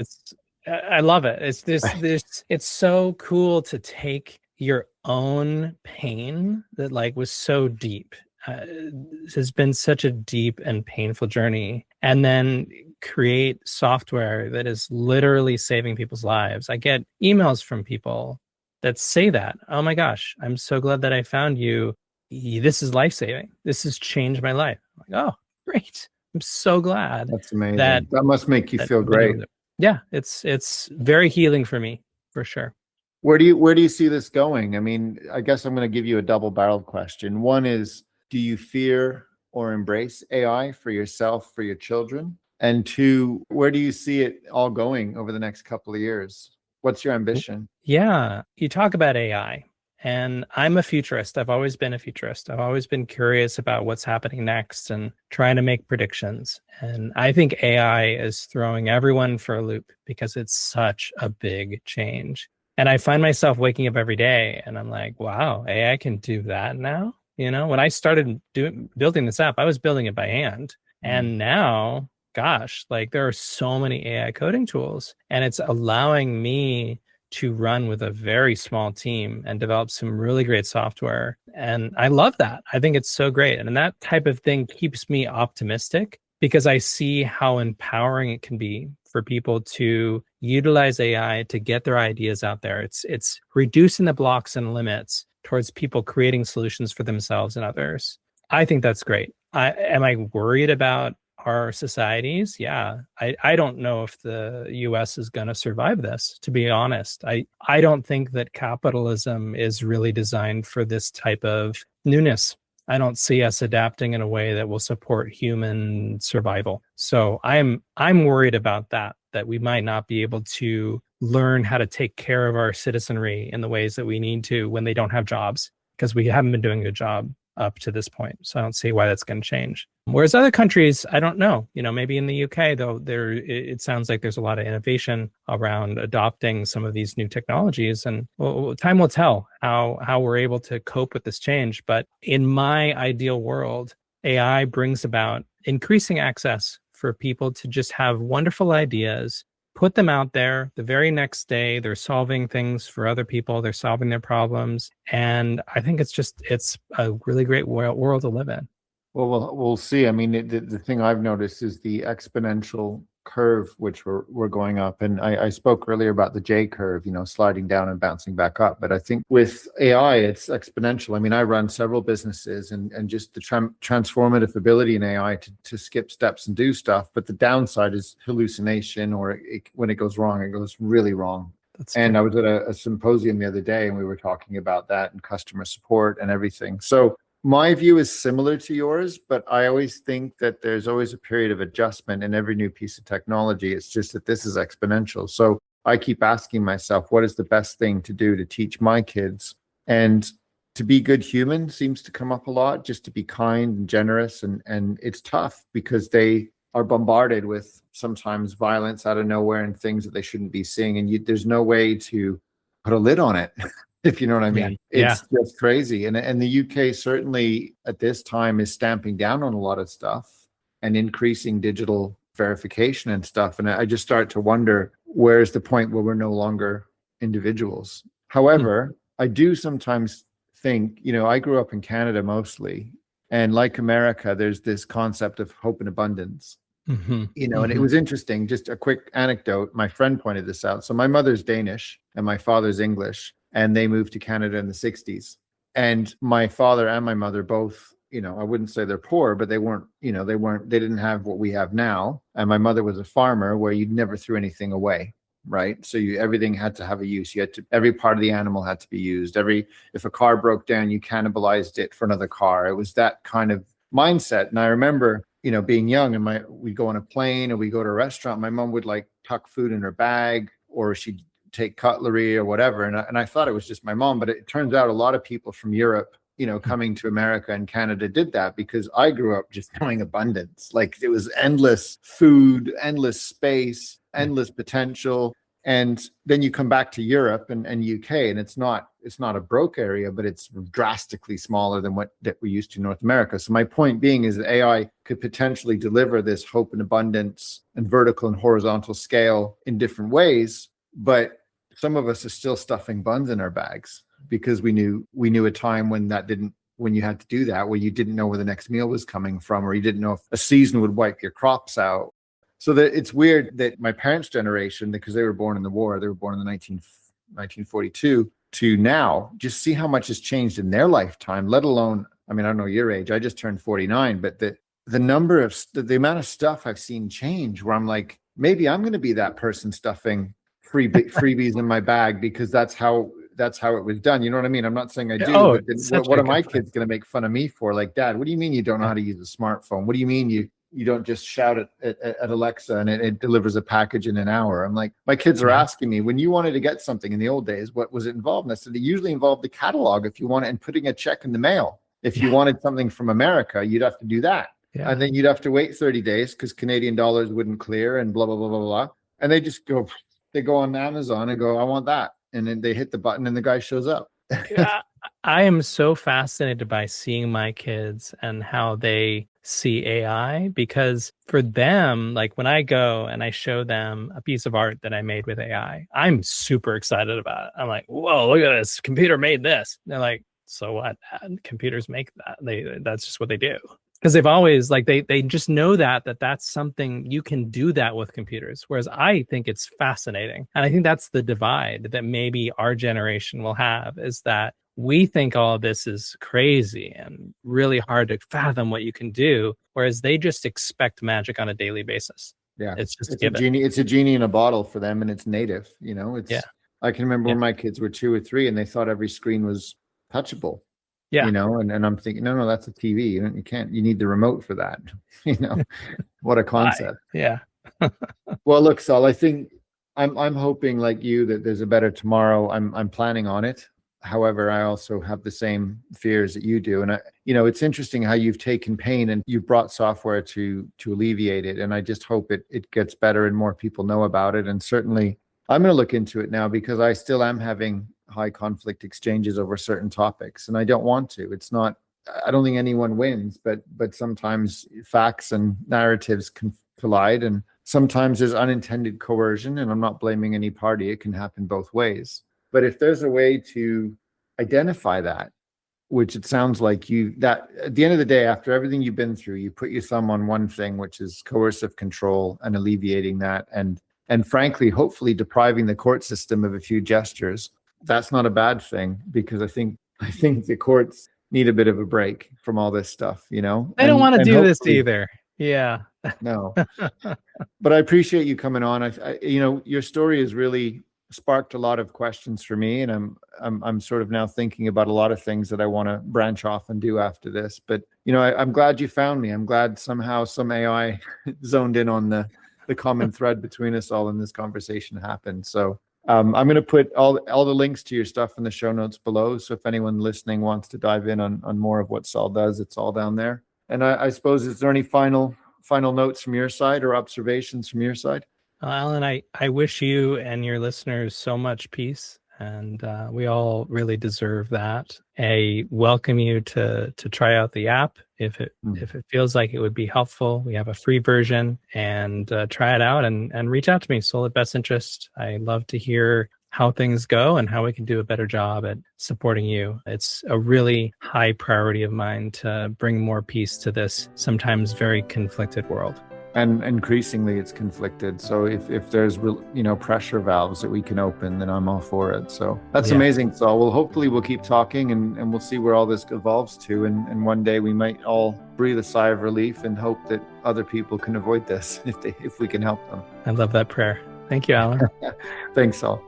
I love it. It's so cool to take your own pain that was so deep. This has been such a deep and painful journey, and then create software that is literally saving people's lives. I get emails from people that say that, oh my gosh, I'm so glad that I found you. This is life-saving. This has changed my life. I'm like, oh, great. I'm so glad. That's amazing. That must make you feel great. Yeah, it's very healing for me, for sure. Where do you see this going? I mean, I guess I'm going to give you a double-barreled question. One is, do you fear or embrace AI for yourself, for your children? And two, where do you see it all going over the next couple of years? What's your ambition? Yeah, you talk about AI, and I'm a futurist. I've always been a futurist. I've always been curious about what's happening next and trying to make predictions. And I think AI is throwing everyone for a loop, because it's such a big change. And I find myself waking up every day and I'm like, wow, AI can do that now? When I started building this app, I was building it by hand. And now, gosh, there are so many AI coding tools, and it's allowing me to run with a very small team and develop some really great software. And I love that. I think it's so great. And that type of thing keeps me optimistic, because I see how empowering it can be for people to utilize AI to get their ideas out there. It's reducing the blocks and limits towards people creating solutions for themselves and others. I think that's great. Am I worried about our societies? Yeah. I don't know if the US is going to survive this, to be honest. I don't think that capitalism is really designed for this type of newness. I don't see us adapting in a way that will support human survival. So I'm worried about that we might not be able to learn how to take care of our citizenry in the ways that we need to when they don't have jobs, because we haven't been doing a good job up to this point. So I don't see why that's going to change. Whereas other countries, I don't know. Maybe in the UK, though, it sounds like there's a lot of innovation around adopting some of these new technologies. And time will tell how we're able to cope with this change. But in my ideal world, AI brings about increasing access for people to just have wonderful ideas, put them out there. The very next day, they're solving things for other people. They're solving their problems. And I think it's a really great world to live in. Well, we'll see. I mean, the thing I've noticed is the exponential curve, which we're going up. And I spoke earlier about the J curve, sliding down and bouncing back up. But I think with AI, it's exponential. I mean, I run several businesses and just the transformative ability in AI to skip steps and do stuff. But the downside is hallucination, or when it goes wrong, it goes really wrong. And I was at a symposium the other day, and we were talking about that and customer support and everything. So my view is similar to yours, but I always think that there's always a period of adjustment in every new piece of technology. It's just that this is exponential. So I keep asking myself, what is the best thing to do to teach my kids? And to be good human seems to come up a lot, just to be kind and generous. And it's tough because they are bombarded with sometimes violence out of nowhere and things that they shouldn't be seeing. And there's no way to put a lid on it. If you know what I mean. It's just crazy. And the UK certainly at this time is stamping down on a lot of stuff and increasing digital verification and stuff. And I just start to wonder, where's the point where we're no longer individuals? However, I do sometimes think, I grew up in Canada mostly. And like America, there's this concept of hope and abundance. And it was interesting. Just a quick anecdote. My friend pointed this out. So my mother's Danish and my father's English. And they moved to Canada in the 60s. And my father and my mother both, I wouldn't say they're poor, but they didn't have what we have now. And my mother was a farmer where you never threw anything away, right? So everything had to have a use. Every part of the animal had to be used. If a car broke down, you cannibalized it for another car. It was that kind of mindset. And I remember, being young and we'd go on a plane or we go to a restaurant, my mom would like tuck food in her bag, or she'd take cutlery or whatever. And I thought it was just my mom, but it turns out a lot of people from Europe, coming to America and Canada did that, because I grew up just knowing abundance. Like it was endless food, endless space, endless potential. And then you come back to Europe and UK, and it's not a broke area, but it's drastically smaller than that we used to in North America. So my point being is that AI could potentially deliver this hope and abundance and vertical and horizontal scale in different ways. But some of us are still stuffing buns in our bags because we knew a time when you had to do that, where you didn't know where the next meal was coming from, or you didn't know if a season would wipe your crops out. So that it's weird that my parents' generation, because they were born in the war, they were born in the 1942 to now, just see how much has changed in their lifetime, let alone, I mean, I don't know your age, I just turned 49, but the amount of stuff I've seen change, where I'm like, maybe I'm going to be that person stuffing freebies in my bag, because that's how it was done. You know what I mean? I'm not saying I do, but what are my kids going to make fun of me for? Like, Dad, what do you mean you don't know how to use a smartphone? What do you mean you don't just shout at Alexa and it delivers a package in an hour? I'm like, my kids are asking me, when you wanted to get something in the old days, what was it involved? And I said, it usually involved the catalog if you want it, and putting a check in the mail. If you wanted something from America, you'd have to do that. Yeah. And then you'd have to wait 30 days because Canadian dollars wouldn't clear and blah, blah, blah, blah, blah. And they go on Amazon and go, I want that. And then they hit the button and the guy shows up. Yeah, I am so fascinated by seeing my kids and how they see AI, because for them, like when I go and I show them a piece of art that I made with AI, I'm super excited about it. I'm like, whoa, look at this. Computer made this. And they're like, so what? Computers make that. That's just what they do. Because they've always they just know that's something you can do that with computers. Whereas I think it's fascinating. And I think that's the divide that maybe our generation will have, is that we think all of this is crazy and really hard to fathom what you can do. Whereas they just expect magic on a daily basis. Yeah. It's a genie. It's a genie in a bottle for them, and it's native. I can remember when my kids were 2 or 3 and they thought every screen was touchable. Yeah. And I'm thinking, no, that's a TV. You need the remote for that. What a concept. Yeah. Well, look, Saul, I think I'm hoping like you that there's a better tomorrow. I'm planning on it. However, I also have the same fears that you do. And it's interesting how you've taken pain and you've brought software to alleviate it. And I just hope it gets better and more people know about it. And certainly I'm going to look into it now, because I still am having high conflict exchanges over certain topics, and I don't want to. I don't think anyone wins, but sometimes facts and narratives can collide, and sometimes there's unintended coercion, and I'm not blaming any party. It can happen both ways. But if there's a way to identify that, which it sounds like that at the end of the day, after everything you've been through, you put your thumb on one thing, which is coercive control and alleviating that. And frankly, hopefully depriving the court system of a few gestures. That's not a bad thing, because I think the courts need a bit of a break from all this stuff, They don't want to do this either. Yeah. No. But I appreciate you coming on. Your story has really sparked a lot of questions for me, and I'm sort of now thinking about a lot of things that I want to branch off and do after this. But I'm glad you found me. I'm glad somehow some AI zoned in on the common thread between us all, and this conversation happened. So I'm going to put all the links to your stuff in the show notes below. So if anyone listening wants to dive in on more of what Saul does, it's all down there. And I suppose, is there any final notes from your side or observations from your side? Well, Alan, I wish you and your listeners so much peace, and we all really deserve that. I welcome you to try out the app if it feels like it would be helpful. We have a free version, and try it out and reach out to me, Soul at Best Interest. I love to hear how things go and how we can do a better job at supporting you. It's a really high priority of mine to bring more peace to this sometimes very conflicted world. And increasingly it's conflicted. So if there's pressure valves that we can open, then I'm all for it. So that's amazing. So hopefully we'll keep talking, and we'll see where all this evolves to. And one day we might all breathe a sigh of relief and hope that other people can avoid this if we can help them. I love that prayer. Thank you, Alan. Thanks, Saul.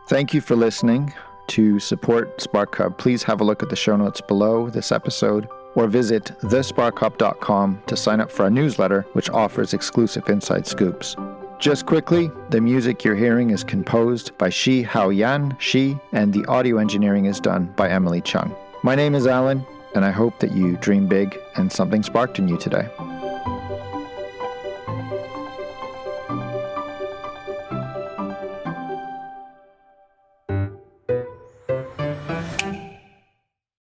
Thank you for listening. To support SparkHub, please have a look at the show notes below this episode, or visit thesparkhub.com to sign up for our newsletter, which offers exclusive inside scoops. Just quickly, the music you're hearing is composed by Shi Haoyan Shi, and the audio engineering is done by Emily Chung. My name is Alan, and I hope that you dream big and something sparked in you today.